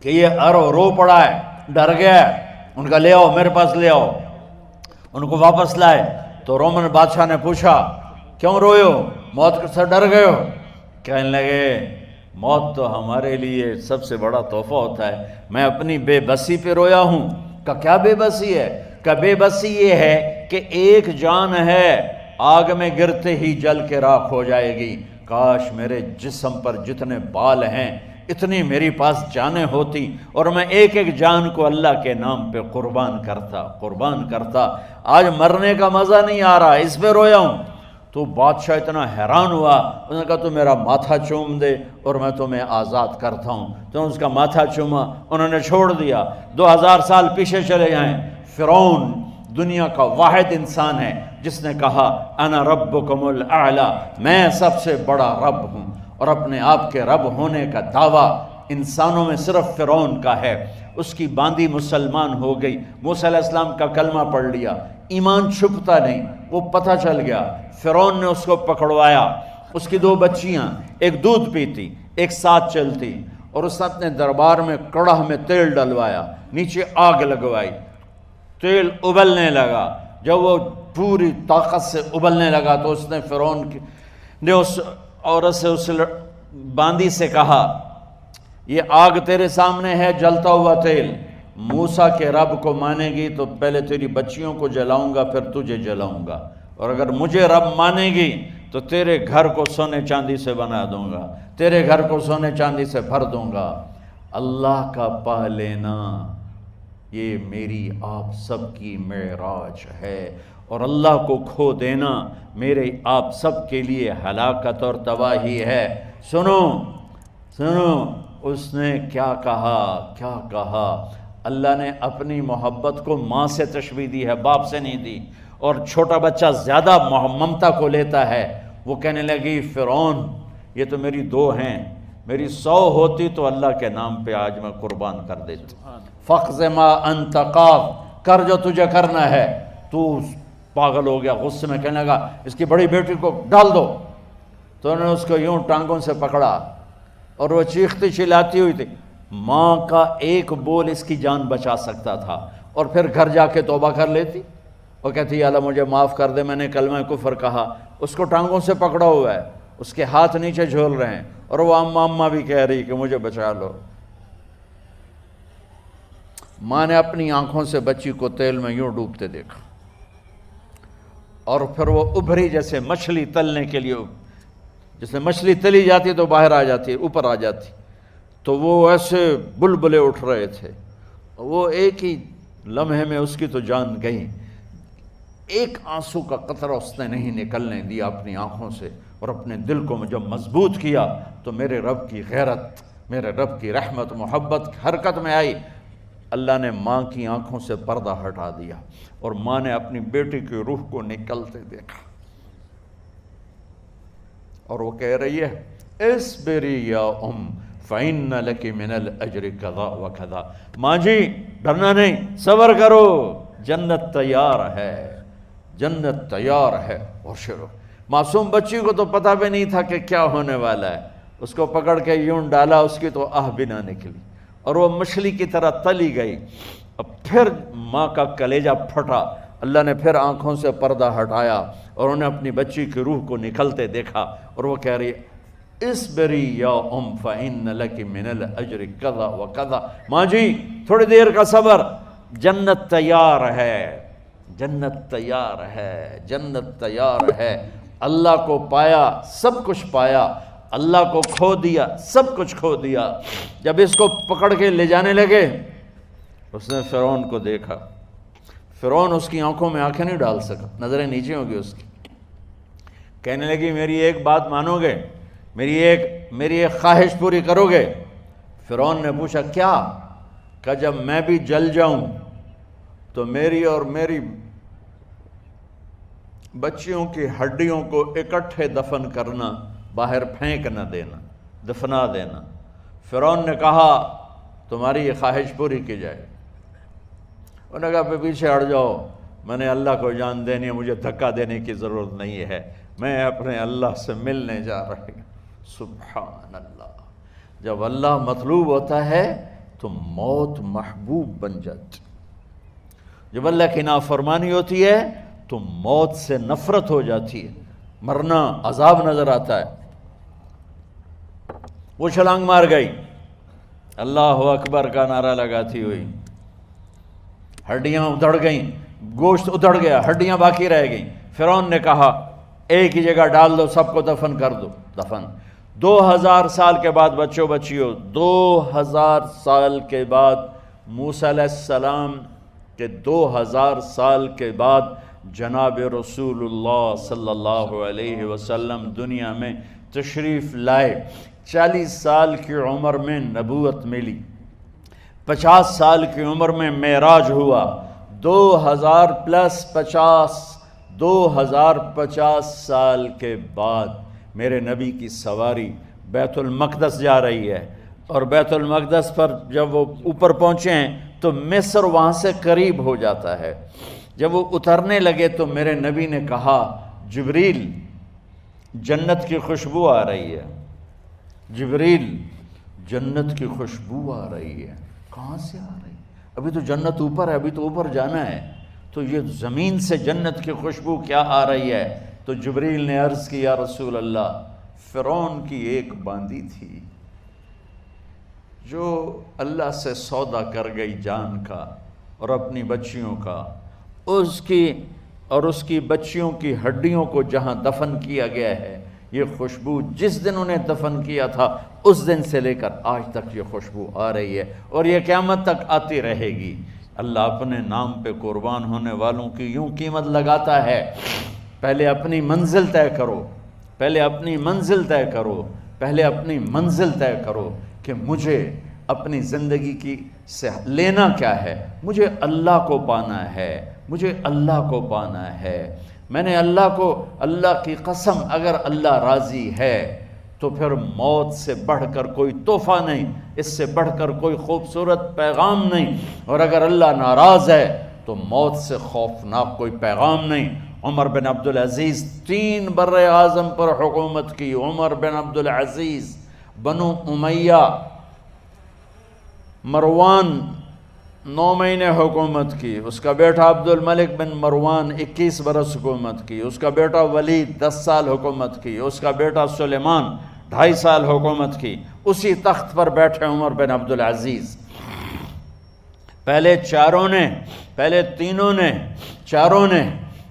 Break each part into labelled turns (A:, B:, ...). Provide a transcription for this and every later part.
A: کہ یہ رو پڑا ہے، ڈر گیا ہے، ان کا لے آؤ میرے پاس لے آؤ۔ ان کو واپس لائے تو رومن بادشاہ نے پوچھا کیوں روئے ہو، موت سے ڈر گئے ہو؟ کہنے لگے موت تو ہمارے لیے سب سے بڑا تحفہ ہوتا ہے، میں اپنی بے بسی پہ رویا ہوں۔ کہ کیا بے بسی ہے؟ کہ بے بسی یہ ہے کہ ایک جان ہے آگ میں گرتے ہی جل کے راکھ ہو جائے گی، کاش میرے جسم پر جتنے بال ہیں اتنی میری پاس جانیں ہوتی اور میں ایک ایک جان کو اللہ کے نام پہ قربان کرتا۔ آج مرنے کا مزہ نہیں آ رہا، اس پہ رویا ہوں۔ تو بادشاہ اتنا حیران ہوا، اس نے کہا تو میرا ماتھا چوم دے اور میں تمہیں آزاد کرتا ہوں۔ تو اس کا ماتھا چوما، انہوں نے چھوڑ دیا۔ 2000 سال پیچھے چلے جائیں، فرعون دنیا کا واحد انسان ہے جس نے کہا انا ربکم الاعلی، میں سب سے بڑا رب ہوں، اور اپنے آپ کے رب ہونے کا دعویٰ انسانوں میں صرف فرعون کا ہے۔ اس کی باندی مسلمان ہو گئی، موسیٰ علیہ السلام کا کلمہ پڑھ لیا، ایمان چھپتا نہیں، وہ پتہ چل گیا۔ فرعون نے اس کو پکڑوایا، اس کی 2 بچیاں، ایک دودھ پیتی ایک ساتھ چلتی، اور اس نے اپنے دربار میں کڑاہ میں تیل ڈلوایا، نیچے آگ لگوائی، تیل ابلنے لگا۔ جب وہ پوری طاقت سے ابلنے لگا تو اس نے فرعون نے اس عورت سے، اس باندی سے کہا یہ آگ تیرے سامنے ہے، جلتا ہوا تیل، موسیٰ کے رب کو مانے گی تو پہلے تیری بچیوں کو جلاؤں گا پھر تجھے جلاؤں گا، اور اگر مجھے رب مانے گی تو تیرے گھر کو سونے چاندی سے بنا دوں گا، تیرے گھر کو سونے چاندی سے بھر دوں گا۔ اللہ کا پا لینا یہ میری آپ سب کی معراج ہے، اور اللہ کو کھو دینا میرے آپ سب کے لیے ہلاکت اور تباہی ہے۔ سنو اس نے کیا کہا؟ اللہ نے اپنی محبت کو ماں سے تشبیہ دی ہے، باپ سے نہیں دی، اور چھوٹا بچہ زیادہ ممتا کو لیتا ہے۔ وہ کہنے لگی فرعون یہ تو میری 2 ہیں، میری 100 ہوتی تو اللہ کے نام پہ آج میں قربان کر دیتی۔ فَقْضِ مَا أَنْتَ قَاضٍ، کر جو تجھے کرنا ہے۔ تو پاگل ہو گیا، غصے میں کہنے لگا اس کی بڑی بیٹی کو ڈال دو۔ تو انہوں نے اس کو یوں ٹانگوں سے پکڑا اور وہ چیختی چلاتی ہوئی تھی۔ ماں کا ایک بول اس کی جان بچا سکتا تھا، اور پھر گھر جا کے توبہ کر لیتی اور کہتی اللہ مجھے معاف کر دے، میں نے کلمہ کفر کہا۔ اس کو ٹانگوں سے پکڑا ہوا ہے، اس کے ہاتھ نیچے جھول رہے ہیں، اور وہ اماں بھی کہہ رہی کہ مجھے بچا لو۔ ماں نے اپنی آنکھوں سے بچی کو تیل میں یوں ڈوبتے دیکھا، اور پھر وہ ابھری جیسے مچھلی تلنے کے لیے، جیسے مچھلی تلی جاتی تو باہر آ جاتی، اوپر آ جاتی، تو وہ ایسے بلبلے اٹھ رہے تھے۔ وہ ایک ہی لمحے میں اس کی تو جان گئی، ایک آنسو کا قطرہ اس نے نہیں نکلنے دیا اپنی آنکھوں سے، اور اپنے دل کو جب مضبوط کیا تو میرے رب کی غیرت، میرے رب کی رحمت محبت حرکت میں آئی۔ اللہ نے ماں کی آنکھوں سے پردہ ہٹا دیا، اور ماں نے اپنی بیٹی کی روح کو نکلتے دیکھا، اور وہ کہہ رہی ہے اصبری یا فإن لک من الأجر کذا و کذا۔ ماں جی ڈرنا نہیں، صبر کرو، جنت تیار ہے، جنت تیار ہے۔ اور شروع معصوم بچی کو تو پتہ بھی نہیں تھا کہ کیا ہونے والا ہے، اس کو پکڑ کے یوں ڈالا، اس کی تو آہ بھی نہ نکلی، اور وہ مچھلی کی طرح تلی گئی۔ اب پھر ماں کا کلیجہ پھٹا، اللہ نے پھر آنکھوں سے پردہ ہٹایا، اور انہیں اپنی بچی کی روح کو نکلتے دیکھا، اور وہ کہہ رہی اصبری یا فإن لک من الأجر کذا و کذا۔ ماں جی تھوڑی دیر کا صبر، جنت تیار ہے، جنت تیار ہے، جنت تیار ہے۔ اللہ کو پایا سب کچھ پایا، اللہ کو کھو دیا سب کچھ کھو دیا۔ جب اس کو پکڑ کے لے جانے لگے، اس نے فرعون کو دیکھا، فرعون اس کی آنکھوں میں آنکھیں نہیں ڈال سکا، نظریں نیچے ہو گئی اس کی۔ کہنے لگی میری ایک بات مانو گے، میری ایک خواہش پوری کرو گے؟ فرعون نے پوچھا کیا؟ کہ جب میں بھی جل جاؤں تو میری اور میری بچیوں کی ہڈیوں کو اکٹھے دفن کرنا، باہر پھینک نہ دینا، دفنا دینا۔ فرعون نے کہا تمہاری یہ خواہش پوری کی جائے۔ انہوں نے کہا پیچھے ہٹ جاؤ، میں نے اللہ کو جان دینی ہے، مجھے دھکا دینے کی ضرورت نہیں ہے، میں اپنے اللہ سے ملنے جا رہی ہوں۔ سبحان اللہ، جب اللہ مطلوب ہوتا ہے تو موت محبوب بن جاتی. جب اللہ کی نافرمانی ہوتی ہے تو موت سے نفرت ہو جاتی ہے، مرنا عذاب نظر آتا ہے. وہ چھلانگ مار گئی، اللہ اکبر کا نعرہ لگاتی ہوئی، ہڈیاں ادھڑ گئیں، گوشت ادھڑ گیا، ہڈیاں باقی رہ گئیں. فرعون نے کہا ایک ہی جگہ ڈال دو، سب کو دفن کر دو. دفن 2000 سال کے بعد بچوں بچیوں، 2000 سال کے بعد، موسیٰ علیہ السلام کے 2000 سال کے بعد جناب رسول اللہ صلی اللہ علیہ وسلم دنیا میں تشریف لائے. 40 سال کی عمر میں نبوت ملی، 50 سال کی عمر میں معراج ہوا، 2050 سال کے بعد میرے نبی کی سواری بیت المقدس جا رہی ہے. اور بیت المقدس پر جب وہ اوپر پہنچے ہیں تو مصر وہاں سے قریب ہو جاتا ہے. جب وہ اترنے لگے تو میرے نبی نے کہا جبریل جنت کی خوشبو آ رہی ہے، جبریل جنت کی خوشبو آ رہی ہے. کہاں سے آ رہی ہے؟ ابھی تو جنت اوپر ہے، ابھی تو اوپر جانا ہے، تو یہ زمین سے جنت کی خوشبو کیا آ رہی ہے؟ تو جبریل نے عرض کی یا رسول اللہ، فرعون کی ایک باندی تھی جو اللہ سے سودا کر گئی جان کا اور اپنی بچیوں کا، اس کی بچیوں کی ہڈیوں کو جہاں دفن کیا گیا ہے، یہ خوشبو جس دن انہیں دفن کیا تھا اس دن سے لے کر آج تک یہ خوشبو آ رہی ہے اور یہ قیامت تک آتی رہے گی. اللہ اپنے نام پہ قربان ہونے والوں کی یوں قیمت لگاتا ہے. پہلے اپنی منزل طے کرو، پہلے اپنی منزل طے کرو، پہلے اپنی منزل طے کرو کہ مجھے اپنی زندگی کی سے لینا کیا ہے. مجھے اللہ کو پانا ہے، مجھے اللہ کو پانا ہے. میں نے اللہ کی قسم، اگر اللہ راضی ہے تو پھر موت سے بڑھ کر کوئی تحفہ نہیں، اس سے بڑھ کر کوئی خوبصورت پیغام نہیں. اور اگر اللہ ناراض ہے تو موت سے خوفناک کوئی پیغام نہیں. عمر بن عبدالعزیز 3 بر اعظم پر حکومت کی. عمر بن عبدالعزیز، بنو امیہ، مروان 9 مہینے حکومت کی. اس کا بیٹا عبد الملک بن مروان 21 برس حکومت کی. اس کا بیٹا ولید 10 سال حکومت کی. اس کا بیٹا سلیمان 2.5 سال حکومت کی. اسی تخت پر بیٹھے عمر بن عبدالعزیز. پہلے چاروں نے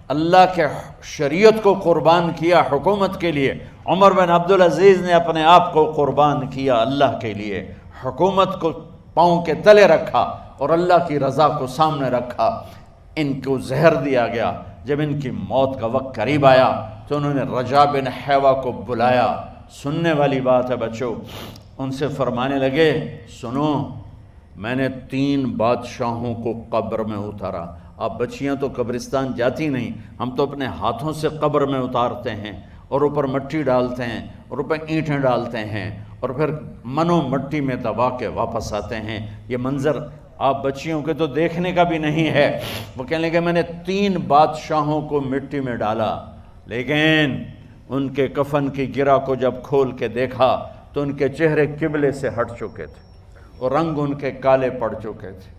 A: اللہ کے شریعت کو قربان کیا حکومت کے لیے. عمر بن عبدالعزیز نے اپنے آپ کو قربان کیا اللہ کے لیے، حکومت کو پاؤں کے تلے رکھا اور اللہ کی رضا کو سامنے رکھا. ان کو زہر دیا گیا. جب ان کی موت کا وقت قریب آیا تو انہوں نے رجا بن حیوہ کو بلایا. سننے والی بات ہے بچوں. ان سے فرمانے لگے سنو، میں نے 3 بادشاہوں کو قبر میں اتارا. اب بچیاں تو قبرستان جاتی نہیں، ہم تو اپنے ہاتھوں سے قبر میں اتارتے ہیں اور اوپر مٹی ڈالتے ہیں اور اوپر اینٹیں ڈالتے ہیں اور پھر منو مٹی میں دبا کے واپس آتے ہیں. یہ منظر آپ بچیوں کے تو دیکھنے کا بھی نہیں ہے. وہ کہنے لگے میں نے 3 بادشاہوں کو مٹی میں ڈالا، لیکن ان کے کفن کی گرہ کو جب کھول کے دیکھا تو ان کے چہرے قبلے سے ہٹ چکے تھے اور رنگ ان کے کالے پڑ چکے تھے.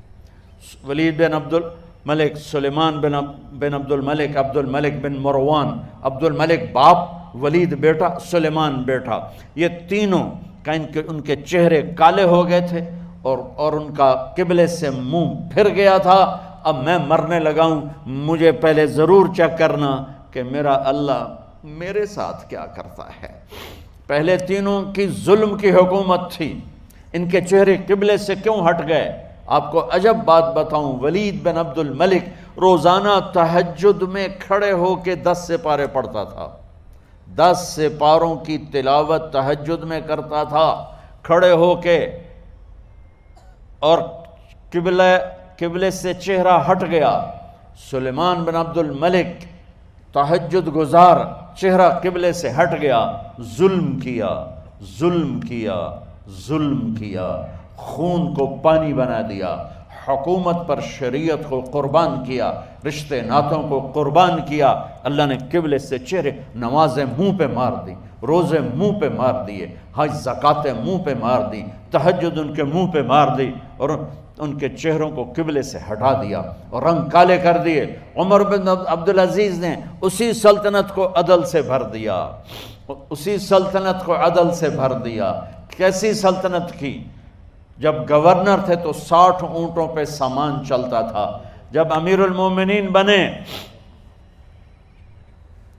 A: ولید بن عبد الملک، سلیمان بن عبد الملک بن مروان، عبد الملک باپ، ولید بیٹا، سلیمان بیٹا، یہ تینوں کا ان کے چہرے کالے ہو گئے تھے اور ان کا قبلے سے منہ پھر گیا تھا. اب میں مرنے لگا ہوں، مجھے پہلے ضرور چیک کرنا کہ میرا اللہ میرے ساتھ کیا کرتا ہے. پہلے تینوں کی ظلم کی حکومت تھی، ان کے چہرے قبلے سے کیوں ہٹ گئے؟ آپ کو عجب بات بتاؤں، ولید بن عبد الملک روزانہ تہجد میں کھڑے ہو کے 10 سپارے پڑھتا تھا. 10 سپاروں کی تلاوت تہجد میں کرتا تھا کھڑے ہو کے، اور قبلے سے چہرہ ہٹ گیا. سلیمان بن عبد الملک تہجد گزار، چہرہ قبلے سے ہٹ گیا، ظلم کیا، خون کو پانی بنا دیا، حکومت پر شریعت کو قربان کیا، رشتے ناتوں کو قربان کیا. اللہ نے قبلے سے چہرے، نمازیں منہ پہ مار دی، روزے منہ پہ مار دیے، حج زکاتیں منہ پہ مار دی، تہجد ان کے منہ پہ مار دی اور ان کے چہروں کو قبلے سے ہٹا دیا اور رنگ کالے کر دیے۔ عمر بن عبدالعزیز نے اسی سلطنت کو عدل سے بھر دیا، اسی سلطنت کو عدل سے بھر دیا۔ کیسی سلطنت کی؟ جب گورنر تھے تو 60 اونٹوں پہ سامان چلتا تھا، جب امیر المومنین بنے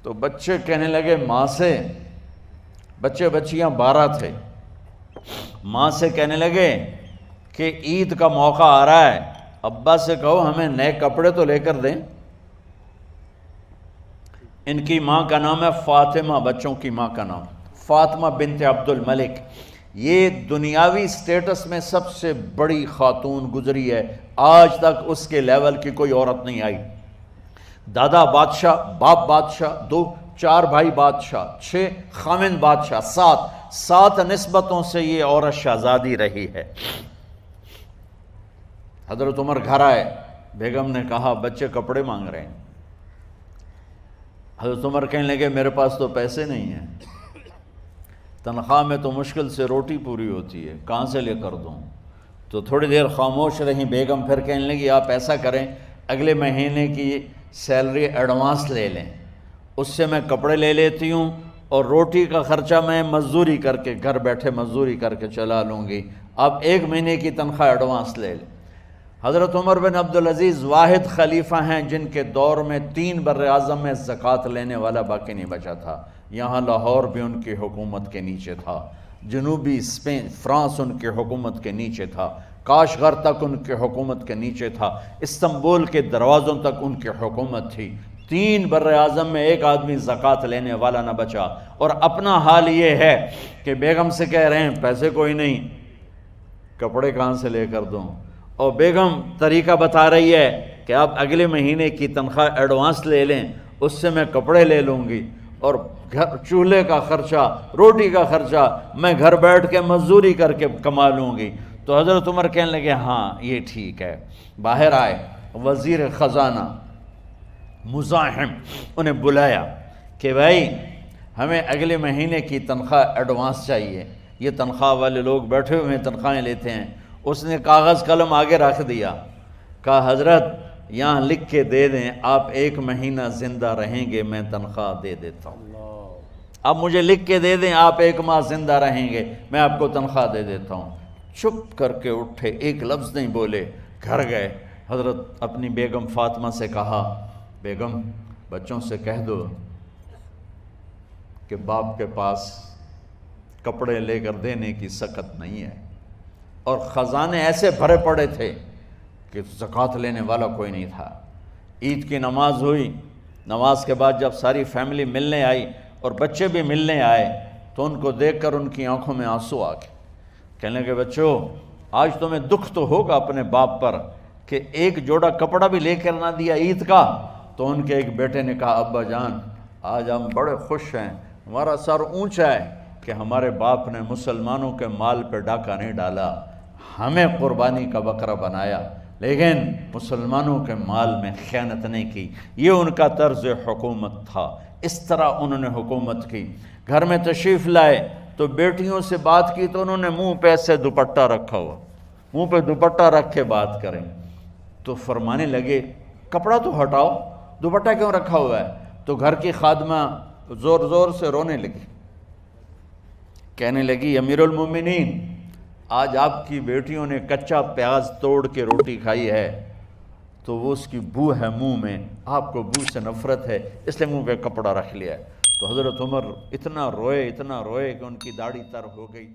A: تو بچے کہنے لگے ماں سے، بچے بچیاں 12 تھے، ماں سے کہنے لگے کہ عید کا موقع آ رہا ہے، ابا سے کہو ہمیں نئے کپڑے تو لے کر دیں۔ ان کی ماں کا نام ہے فاطمہ، بچوں کی ماں کا نام فاطمہ بنت عبد الملک۔ یہ دنیاوی سٹیٹس میں سب سے بڑی خاتون گزری ہے، آج تک اس کے لیول کی کوئی عورت نہیں آئی۔ دادا بادشاہ، باپ بادشاہ، 4 بھائی بادشاہ، 6 خامند بادشاہ، 7 نسبتوں سے یہ عورت شہزادی رہی ہے۔ حضرت عمر گھر آئے، بیگم نے کہا بچے کپڑے مانگ رہے ہیں۔ حضرت عمر کہنے لگے میرے پاس تو پیسے نہیں ہیں، تنخواہ میں تو مشکل سے روٹی پوری ہوتی ہے، کہاں سے لے کر دوں؟ تو تھوڑی دیر خاموش رہیں بیگم، پھر کہنے لگی آپ ایسا کریں اگلے مہینے کی سیلری ایڈوانس لے لیں، اس سے میں کپڑے لے لیتی ہوں اور روٹی کا خرچہ میں مزدوری کر کے گھر بیٹھے مزدوری کر کے چلا لوں گی، آپ 1 مہینے کی تنخواہ ایڈوانس لے لیں۔ حضرت عمر بن عبدالعزیز واحد خلیفہ ہیں جن کے دور میں 3 براعظم میں زکوٰۃ لینے والا باقی نہیں بچا تھا۔ یہاں لاہور بھی ان کی حکومت کے نیچے تھا، جنوبی اسپین فرانس ان کی حکومت کے نیچے تھا، کاشغر تک ان کی حکومت کے نیچے تھا، استنبول کے دروازوں تک ان کی حکومت تھی۔ 3 براعظم میں ایک آدمی زکوٰۃ لینے والا نہ بچا، اور اپنا حال یہ ہے کہ بیگم سے کہہ رہے ہیں پیسے کوئی نہیں، کپڑے کہاں سے لے کر دوں؟ اور بیگم طریقہ بتا رہی ہے کہ آپ اگلے مہینے کی تنخواہ ایڈوانس لے لیں، اس سے میں کپڑے لے لوں گی اور چولہے کا خرچہ، روٹی کا خرچہ میں گھر بیٹھ کے مزدوری کر کے کما لوں گی۔ تو حضرت عمر کہنے لگے ہاں یہ ٹھیک ہے۔ باہر آئے وزیر خزانہ مزاحم، انہیں بلایا کہ بھائی ہمیں اگلے مہینے کی تنخواہ ایڈوانس چاہیے، یہ تنخواہ والے لوگ بیٹھے ہوئے ہیں تنخواہیں لیتے ہیں۔ اس نے کاغذ قلم آگے رکھ دیا، کہا حضرت یہاں لکھ کے دے دیں آپ 1 مہینہ زندہ رہیں گے میں تنخواہ دے دیتا ہوں، اب مجھے لکھ کے دے دیں آپ 1 ماہ زندہ رہیں گے میں آپ کو تنخواہ دے دیتا ہوں۔ چپ کر کے اٹھے، ایک لفظ نہیں بولے، گھر گئے۔ حضرت اپنی بیگم فاطمہ سے کہا بیگم بچوں سے کہہ دو کہ باپ کے پاس کپڑے لے کر دینے کی سکت نہیں ہے، اور خزانے ایسے بھرے پڑے تھے کہ زکوٰۃ لینے والا کوئی نہیں تھا۔ عید کی نماز ہوئی، نماز کے بعد جب ساری فیملی ملنے آئی اور بچے بھی ملنے آئے تو ان کو دیکھ کر ان کی آنکھوں میں آنسو آ گئے۔ کہنے لگے بچوں آج تمہیں دکھ تو ہوگا اپنے باپ پر کہ ایک جوڑا کپڑا بھی لے کر نہ دیا عید کا۔ تو ان کے ایک بیٹے نے کہا ابا جان آج ہم بڑے خوش ہیں، ہمارا سر اونچا ہے کہ ہمارے باپ نے مسلمانوں کے مال پہ ڈاکہ نہیں ڈالا، ہمیں قربانی کا بکرا بنایا لیکن مسلمانوں کے مال میں خیانت نہیں کی۔ یہ ان کا طرز حکومت تھا، اس طرح انہوں نے حکومت کی۔ گھر میں تشریف لائے تو بیٹیوں سے بات کی تو انہوں نے منہ پہ ایسے دوپٹہ رکھا ہوا، منہ پہ دوپٹہ رکھ کے بات کریں تو فرمانے لگے کپڑا تو ہٹاؤ، دوپٹہ کیوں رکھا ہوا ہے؟ تو گھر کی خادمہ زور زور سے رونے لگی، کہنے لگی امیر المومنین آج آپ کی بیٹیوں نے کچا پیاز توڑ کے روٹی کھائی ہے تو وہ اس کی بو ہے منہ میں، آپ کو بو سے نفرت ہے اس لیے منہ پہ کپڑا رکھ لیا ہے۔ تو حضرت عمر اتنا روئے کہ ان کی داڑھی تر ہو گئی۔